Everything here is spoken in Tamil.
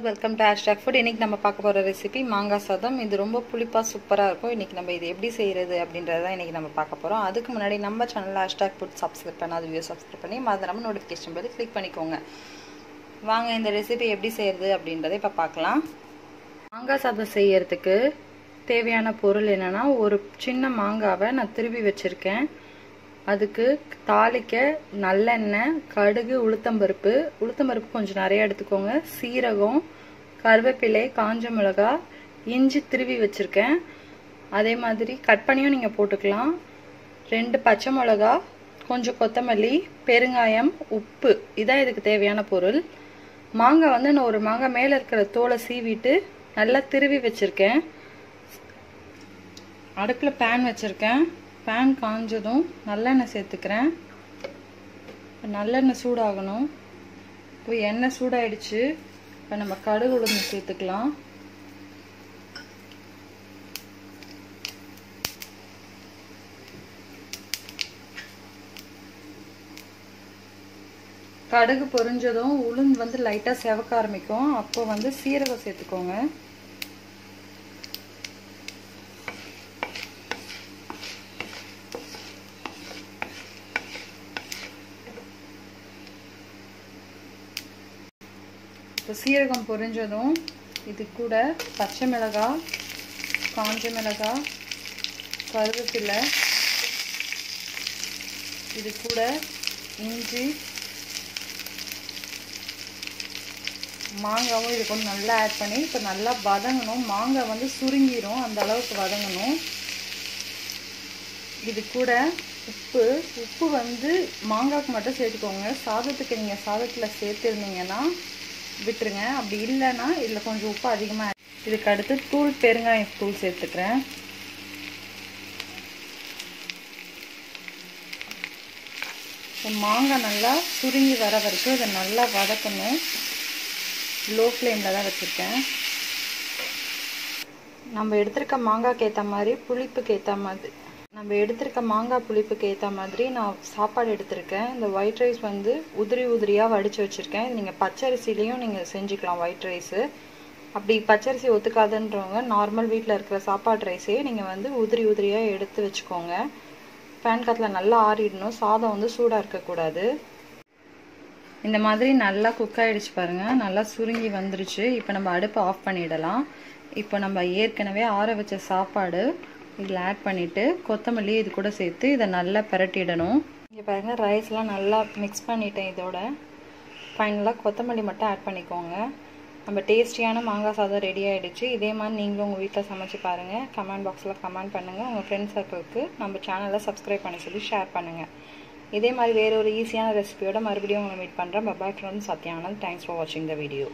Welcome to hashtagfood. இன்னைக்கு நம்ம பார்க்க போற ரெசிபி மாங்காய் சாதம். இது ரொம்ப புளிப்பா சூப்பரா இருக்கும். இன்னைக்கு நம்ம இது எப்படி செய்யறது அப்படின்றத இன்னைக்கு நம்ம பார்க்க போறோம். அதுக்கு முன்னாடி நம்ம சேனல்ல hashtagfood சப்ஸ்கிரைப் பண்ணாத வீடியோ சப்ஸ்கிரைப் பண்ணி மறக்காம நோட்டிஃபிகேஷன் பெல் கிளிக் பண்ணிக்கோங்க. வாங்க இந்த ரெசிபி எப்படி செய்யறது அப்படின்றதை இப்ப பார்க்கலாம். மாங்காய் சாதம் செய்யறதுக்கு தேவையான பொருள் என்னன்னா, ஒரு சின்ன மாங்காவை நான் திருவி வச்சிருக்கேன். அதுக்கு தாளிக்க நல்லெண்ணெய், கடுகு, உளுத்தம்பருப்பு கொஞ்சம் நிறைய எடுத்துக்கோங்க. சீரகம், கருவேப்பிலை, காஞ்ச மிளகாய், இஞ்சி திருவி வச்சிருக்கேன். அதே மாதிரி கட் பண்ணியும் நீங்க போட்டுக்கலாம். 2 பச்சை மிளகா, கொஞ்சம் கொத்தமல்லி, பெருங்காயம், உப்பு. இதான் இதுக்கு தேவையான பொருள். மாங்காய் வந்து நான் ஒரு மாங்காய் மேல இருக்கிற தோலை சீவிட்டு நல்லா திருவி வச்சிருக்கேன். அடுப்புல பேன் வச்சிருக்கேன். பேன் காஞ்சதும் நல்லெண்ணெய் சேர்த்துக்கிறேன். நல்லெண்ணெய் சூடாகணும். இப்போ எண்ணெய் சூடாயிடுச்சு. இப்போ நம்ம கடுகு உளுந்து சேர்த்துக்கலாம். கடுகு பொரிஞ்சதும் உளுந்து வந்து லைட்டா செவக்க ஆரம்பிக்கும். அப்போ வந்து சீரகம் சேர்த்துக்கோங்க. சீரகம் பொரிஞ்சதும் இது கூட பச்சை மிளகாய், காஞ்ச மிளகாய், கருவேப்பிலை, இது கூட இஞ்சி, மாங்காவும் இது கூட நல்லா ஆட் பண்ணி இப்போ நல்லா வதங்கணும். மாங்காய் வந்து சுருங்கிரும், அந்த அளவுக்கு வதங்கணும். இது கூட உப்பு வந்து மாங்காய்க்கு மட்டும் சேர்த்துக்கோங்க. சாதத்துக்கு நீங்கள் சாதத்தில் சேர்த்துருந்தீங்கன்னா விட்டுருங்க. அப்படி இல்லைன்னா இதில் கொஞ்சம் உப்பு அதிகமாக. இதுக்கு அடுத்து பெருங்காயம் தூள் சேர்த்துக்கிறேன். மாங்காய் நல்லா சுருங்கி வர வரைக்கும் இதை நல்லா வதக்கணும். லோ ஃப்ளேமில் தான் வச்சுருக்கேன். நம்ம எடுத்திருக்க மாங்காய்க்கு ஏற்ற மாதிரி புளிப்புக்கு ஏற்ற மாதிரி மாங்காய் புளிப்புக்கு ஏற்ற மாதிரி நான் சாப்பாடு எடுத்திருக்கேன். இந்த ஒயிட் ரைஸ் வந்து உதிரியாக வடித்து வச்சுருக்கேன். நீங்கள் பச்சரிசிலையும் நீங்கள் செஞ்சுக்கலாம் ஒயிட் ரைஸு. அப்படி பச்சரிசி ஒத்துக்காதுன்றவங்க நார்மல் வீட்டில் இருக்கிற சாப்பாடு ரைஸே நீங்கள் வந்து உதிரியாக எடுத்து வச்சுக்கோங்க. பேன் காத்தில் நல்லா ஆறிடணும். சாதம் வந்து சூடாக இருக்கக்கூடாது. இந்த மாதிரி நல்லா குக் ஆகிடுச்சு பாருங்கள். நல்லா சுருங்கி வந்துருச்சு. இப்போ நம்ம அடுப்பை ஆஃப் பண்ணிடலாம். இப்போ நம்ம ஏற்கனவே ஆற வச்ச சாப்பாடு இதில் ஆட் பண்ணிவிட்டு கொத்தமல்லி இது கூட சேர்த்து இதை நல்லா பரட்டிடணும். இங்கே பாருங்கள், ரைஸ்லாம் நல்லா மிக்ஸ் பண்ணிட்டேன். இதோட ஃபைனலாக கொத்தமல்லி மட்டும் ஆட் பண்ணிக்கோங்க. நம்ம டேஸ்டியான மாங்காய் சாதம் ரெடி ஆகிடுச்சு. இதே மாதிரி நீங்களும் உங்கள் வீட்டில் சமைச்சு பாருங்கள். கமெண்ட் பாக்ஸில் கமெண்ட் பண்ணுங்கள். உங்கள் ஃப்ரெண்ட்ஸ் சர்க்கிளுக்கு நம்ம சேனலை சப்ஸ்கிரைப் பண்ணி சொல்லி ஷேர் பண்ணுங்கள். இதே மாதிரி வேறு ஒரு ஈஸியான ரெசிபியோட மறுபடியும் உங்களை மீட் பண்ணுறேன். Bye bye from Satyanand. Thanks for வாட்சிங் த வீடியோ.